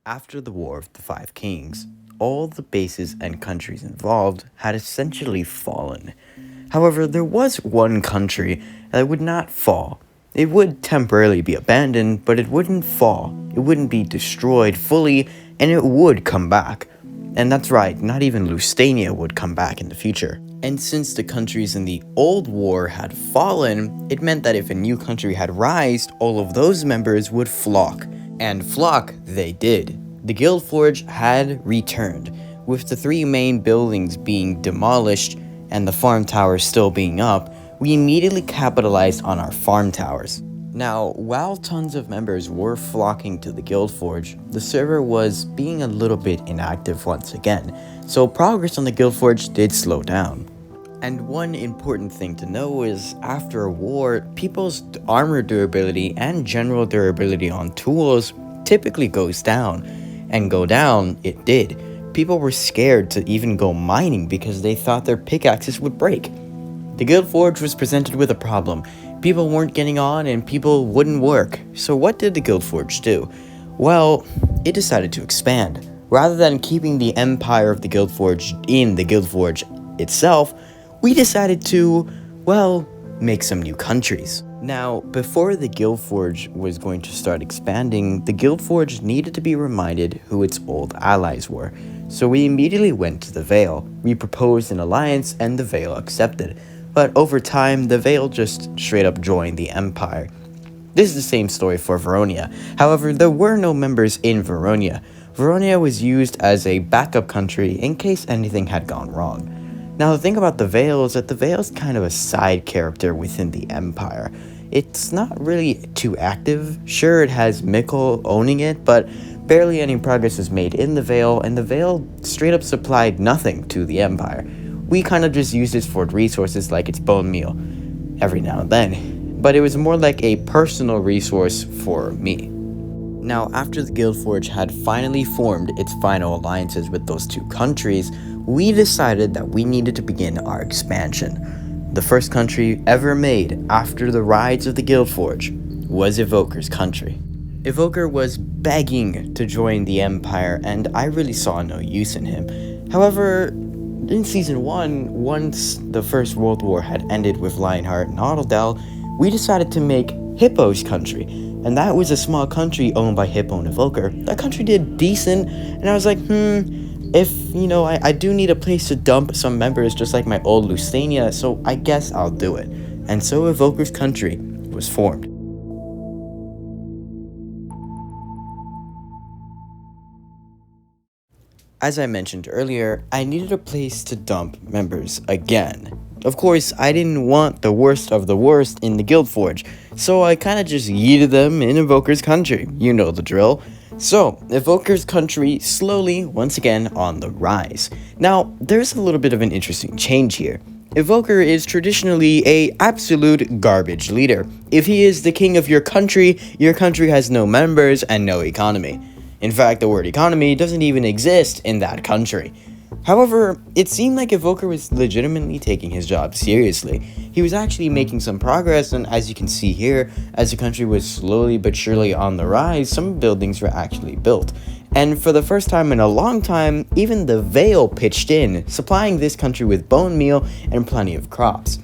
After the War of the Five Kings, all the bases and countries involved had essentially fallen. However, there was one country that would not fall. It would temporarily be abandoned, but it wouldn't fall. It wouldn't be destroyed fully, and it would come back. And that's right, not even Lusitania would come back in the future. And since the countries in the old war had fallen, it meant that if a new country had rised, all of those members would flock. And flock they did. The Guild Forge had returned, with the three main buildings being demolished and the farm towers still being up. We immediately capitalized on our farm towers. Now, while tons of members were flocking to the Guild Forge, the server was being a little bit inactive once again, so progress on the Guild Forge did slow down. And one important thing to know is, after a war, people's armor durability and general durability on tools typically goes down. And go down, it did. People were scared to even go mining because they thought their pickaxes would break. The Guild Forge was presented with a problem. People weren't getting on and people wouldn't work. So what did the Guild Forge do? Well, it decided to expand. Rather than keeping the empire of the Guild Forge in the Guild Forge itself, we decided to, make some new countries. Now, before the Guild Forge was going to start expanding, the Guild Forge needed to be reminded who its old allies were. So we immediately went to the Vale. We proposed an alliance and the Vale accepted. But over time, the Vale just straight up joined the Empire. This is the same story for Veronia. However, there were no members in Veronia. Veronia was used as a backup country in case anything had gone wrong. Now, the thing about the Vale is that the Vale is kind of a side character within the Empire. It's not really too active. Sure, it has Mikkel owning it, but barely any progress is made in the Vale, and the Vale straight up supplied nothing to the Empire. We kind of just used it for resources like its bone meal every now and then, but it was more like a personal resource for me. Now, after the Guild Forge had finally formed its final alliances with those two countries, we decided that we needed to begin our expansion. The first country ever made after the rise of the Guild Forge was Emyrs Country. Evoker was begging to join the Empire, and I really saw no use in him. However, in Season 1, once the First World War had ended with Lionheart and Autodel, we decided to make Emyrs Country, and that was a small country owned by Hippo and Evoker. That country did decent, and I was like, if, I do need a place to dump some members just like my old Lusitania, so I guess I'll do it. And so Emyrs Country was formed. As I mentioned earlier, I needed a place to dump members again. Of course, I didn't want the worst of the worst in the Guild Forge, so I kinda just yeeted them in Emyrs Country. You know the drill. So, Emyrs Country slowly, once again, on the rise. Now, there's a little bit of an interesting change here. Evoker is traditionally a absolute garbage leader. If he is the king of your country has no members and no economy. In fact, the word economy doesn't even exist in that country. However, it seemed like Evoker was legitimately taking his job seriously. He was actually making some progress, and as you can see here, as the country was slowly but surely on the rise, some buildings were actually built. And for the first time in a long time, even the Vale pitched in, supplying this country with bone meal and plenty of crops.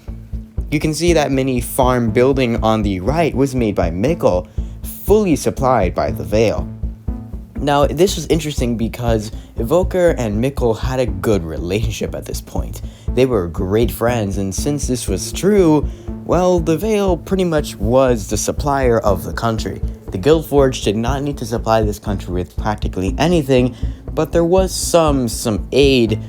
You can see that mini farm building on the right was made by Mikkel, fully supplied by the Vale. Now, this was interesting because Evoker and Mikkel had a good relationship at this point. They were great friends, and since this was true, the Vale pretty much was the supplier of the country. The Guild Forge did not need to supply this country with practically anything, but there was some aid,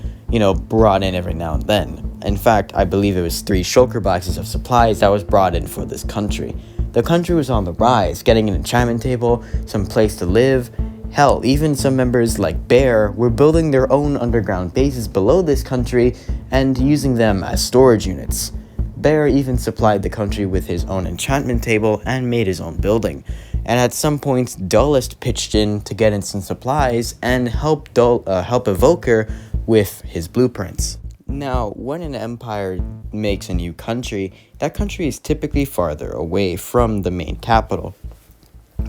brought in every now and then. In fact, I believe it was 3 shulker boxes of supplies that was brought in for this country. The country was on the rise, getting an enchantment table, some place to live. Hell, even some members like Bear were building their own underground bases below this country and using them as storage units. Bear even supplied the country with his own enchantment table and made his own building. And at some points, Duelist pitched in to get in some supplies and help Evoker with his blueprints. Now, when an empire makes a new country, that country is typically farther away from the main capital.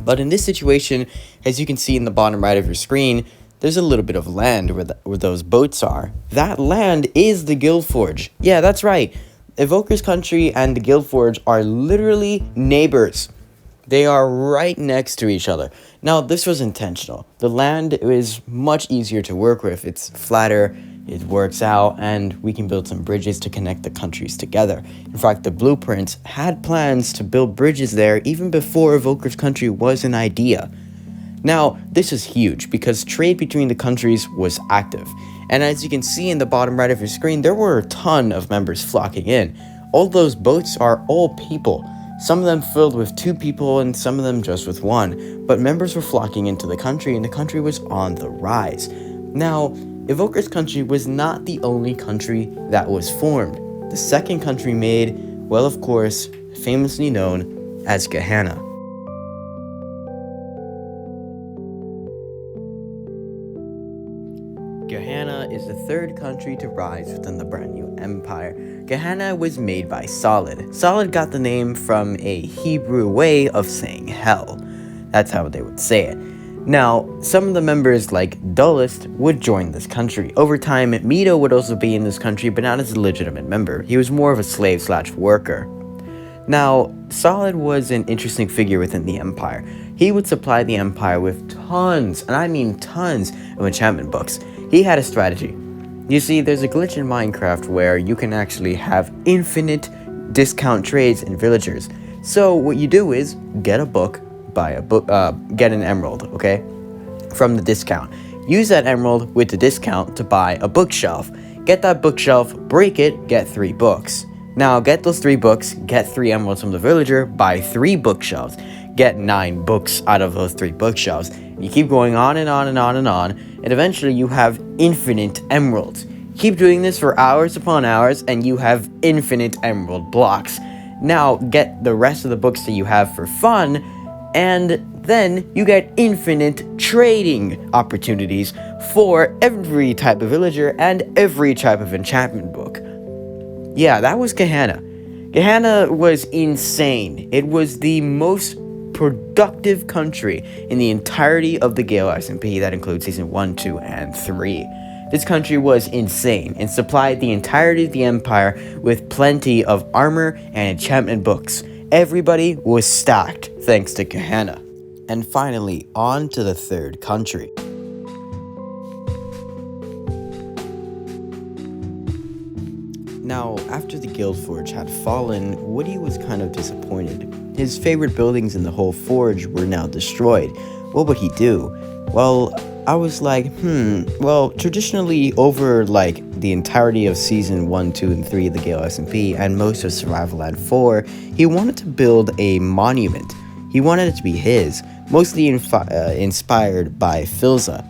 But in this situation, as you can see in the bottom right of your screen, there's a little bit of land where those boats are. That land is the Guildforge. Yeah, that's right. Evoker's Country and the Guildforge are literally neighbors. They are right next to each other. Now, this was intentional. The land is much easier to work with. It's flatter, it works out, and we can build some bridges to connect the countries together. In fact, the blueprints had plans to build bridges there even before Evoker's Country was an idea. Now, this is huge because trade between the countries was active. And as you can see in the bottom right of your screen, there were a ton of members flocking in. All those boats are all people. Some of them filled with 2 people and some of them just with 1. But members were flocking into the country and the country was on the rise. Now, Evoker's Country was not the only country that was formed. The second country made, well, of course, famously known as Gahanna. Gahanna is the third country to rise within the brand new empire. Gahanna was made by Solid. Solid got the name from a Hebrew way of saying hell. That's how they would say it. Now, some of the members like Dullest would join this country. Over time, Mito would also be in this country, but not as a legitimate member. He was more of a slave/worker. Now, Solid was an interesting figure within the empire. He would supply the empire with tons, and I mean tons, of enchantment books. He had a strategy. You see, there's a glitch in Minecraft where you can actually have infinite discount trades in villagers. So what you do is get a book, get an emerald, okay, from the discount. Use that emerald with the discount to buy a bookshelf. Get that bookshelf, break it, get 3 books. Now get those 3 books, get 3 emeralds from the villager, buy 3 bookshelves. Get 9 books out of those 3 bookshelves. You keep going on and on and on and on, and eventually you have infinite emeralds. Keep doing this for hours upon hours, and you have infinite emerald blocks. Now get the rest of the books that you have for fun, and then you get infinite trading opportunities for every type of villager and every type of enchantment book. Yeah, that was Gahanna. Gahanna was insane. It was the most productive country in the entirety of the Gale SMP. That includes Season 1, 2, and 3. This country was insane and supplied the entirety of the empire with plenty of armor and enchantment books. Everybody was stacked thanks to Gahanna. And finally, on to the third country. Now, after the Guildforge had fallen, Woody was kind of disappointed. His favorite buildings in the whole forge were now destroyed. What would he do? Well, I was like, traditionally over the entirety of Season 1, 2, and 3 of the Gale SMP and most of Survival Land 4, he wanted to build a monument. He wanted it to be his, mostly inspired by Filza.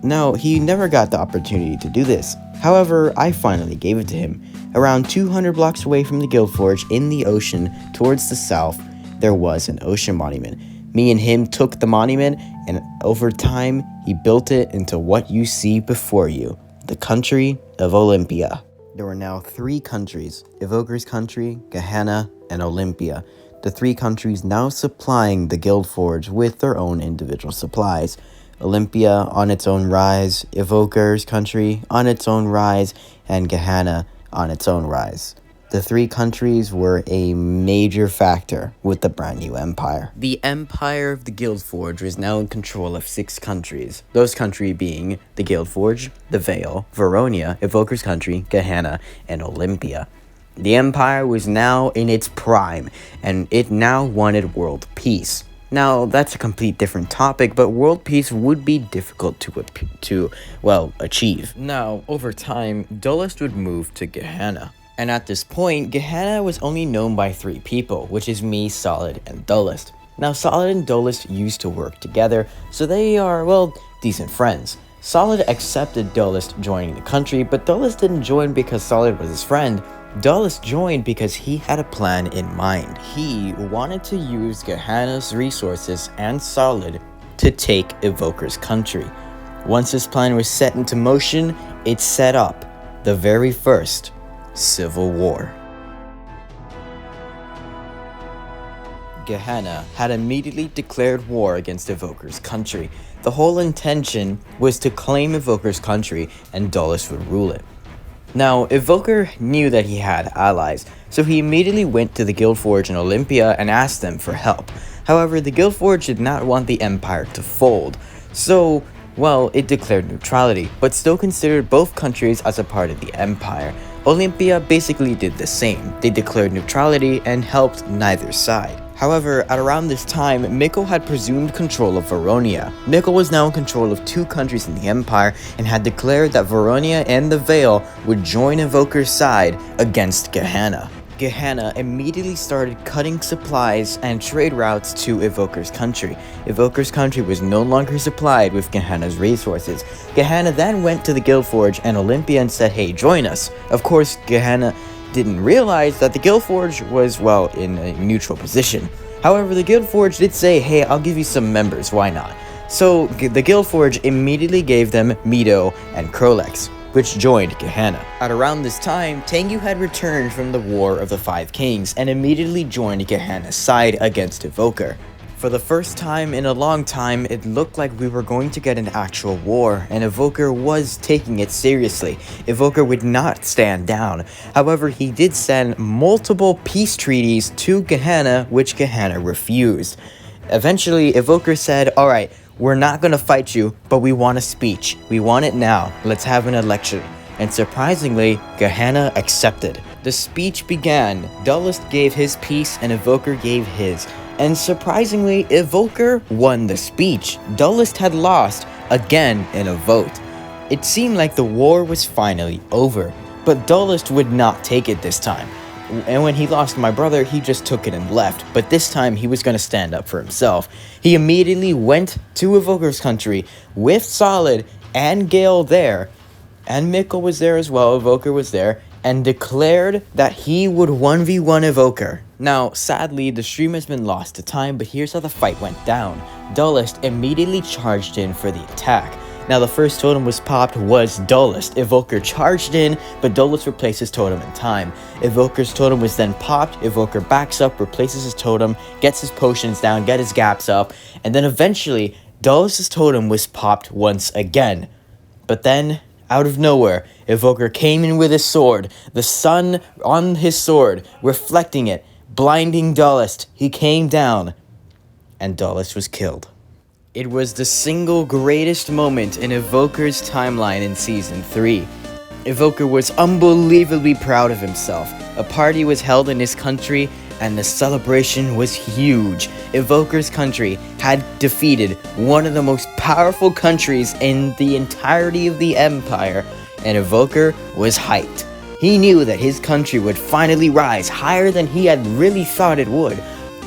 Now, he never got the opportunity to do this. However, I finally gave it to him. Around 200 blocks away from the Guildforge in the ocean towards the south, there was an ocean monument. Me and him took the monument, and over time, he built it into what you see before you, the country of Olympia. There were now 3 countries, Evoker's Country, Gahanna, and Olympia. The 3 countries now supplying the Guildforge with their own individual supplies. Olympia on its own rise, Evoker's Country on its own rise, and Gahanna on its own rise. The 3 countries were a major factor with the brand new empire. The empire of the Guildforge was now in control of 6 countries. Those countries being the Guildforge, the Vale, Veronia, Evoker's Country, Gahanna, and Olympia. The empire was now in its prime, and it now wanted world peace. Now, that's a complete different topic, but world peace would be difficult to achieve. Now, over time, Dullest would move to Gahanna. And at this point, Gahanna was only known by 3 people, which is me, Solid, and Dullest. Now, Solid and Dullest used to work together, so they are, decent friends. Solid accepted Dullest joining the country, but Dullest didn't join because Solid was his friend. Dullest joined because he had a plan in mind. He wanted to use Gahanna's resources and Solid to take Evoker's Country. Once this plan was set into motion, it set up the very first Civil War. Gahanna had immediately declared war against Emyrs Country. The whole intention was to claim Emyrs Country and Dullest would rule it. Now, Evoker knew that he had allies, so he immediately went to the Guildforge in Olympia and asked them for help. However, the Guildforge did not want the empire to fold, so, well, it declared neutrality, but still considered both countries as a part of the empire. Olympia basically did the same. They declared neutrality and helped neither side. However, at around this time, Mikkel had presumed control of Veronia. Mikkel was now in control of 2 countries in the empire and had declared that Veronia and the Vale would join Evoker's side against Gahanna. Gahanna immediately started cutting supplies and trade routes to Evoker's Country. Evoker's Country was no longer supplied with Gahanna's resources. Gahanna then went to the Guildforge and Olympia and said, "Hey, join us." Of course, Gahanna didn't realize that the Guildforge was, well, in a neutral position. However, the Guildforge did say, "Hey, I'll give you some members, why not?" So the Guildforge immediately gave them Mido and Krolex, which joined Gahanna. At around this time, Tengu had returned from the War of the Five Kings and immediately joined Gahanna's side against Evoker. For the first time in a long time, it looked like we were going to get an actual war, and Evoker was taking it seriously. Evoker would not stand down. However, he did send multiple peace treaties to Gahanna, which Gahanna refused. Eventually, Evoker said, "Alright, we're not gonna fight you, but we want a speech. We want it now. Let's have an election." And surprisingly, Gahanna accepted. The speech began. Dullest gave his piece and Evoker gave his. And surprisingly, Evoker won the speech. Dullest had lost, again in a vote. It seemed like the war was finally over, but Dullest would not take it this time. And when he lost my brother, he just took it and left, but this time he was going to stand up for himself. He immediately went to Evoker's Country with Solid and Gale there, and Mikkel was there as well, Evoker was there, and declared that he would 1v1 Evoker. Now, sadly, the stream has been lost to time, but here's how the fight went down. Dullest immediately charged in for the attack. Now, the first totem was popped was Dullest. Evoker charged in, but Dullest replaced his totem in time. Evoker's totem was then popped. Evoker backs up, replaces his totem, gets his potions down, gets his gaps up, and then eventually, Dullest's totem was popped once again. But then, out of nowhere, Evoker came in with his sword, the sun on his sword, reflecting it, blinding Dullest. He came down, and Dullest was killed. It was the single greatest moment in Evoker's timeline in Season 3. Evoker was unbelievably proud of himself. A party was held in his country, and the celebration was huge. Evoker's Country had defeated one of the most powerful countries in the entirety of the Empire, and Evoker was hyped. He knew that his country would finally rise higher than he had really thought it would.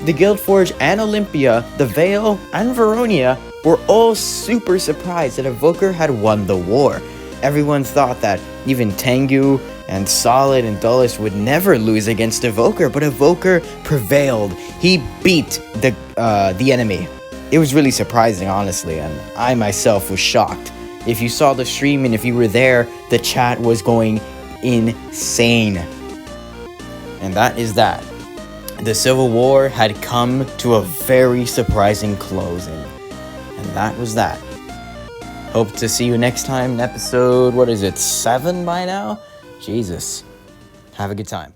The Guildforge and Olympia, the Vale, and Veronia were all super surprised that Evoker had won the war. Everyone thought that even Tengu and Solid and Dullest would never lose against Evoker, but Evoker prevailed. He beat the enemy. It was really surprising, honestly, and I myself was shocked. If you saw the stream and if you were there, the chat was going insane. And that is that. The Civil War had come to a very surprising closing. And that was that. Hope to see you next time in episode, 7 by now? Jesus. Have a good time.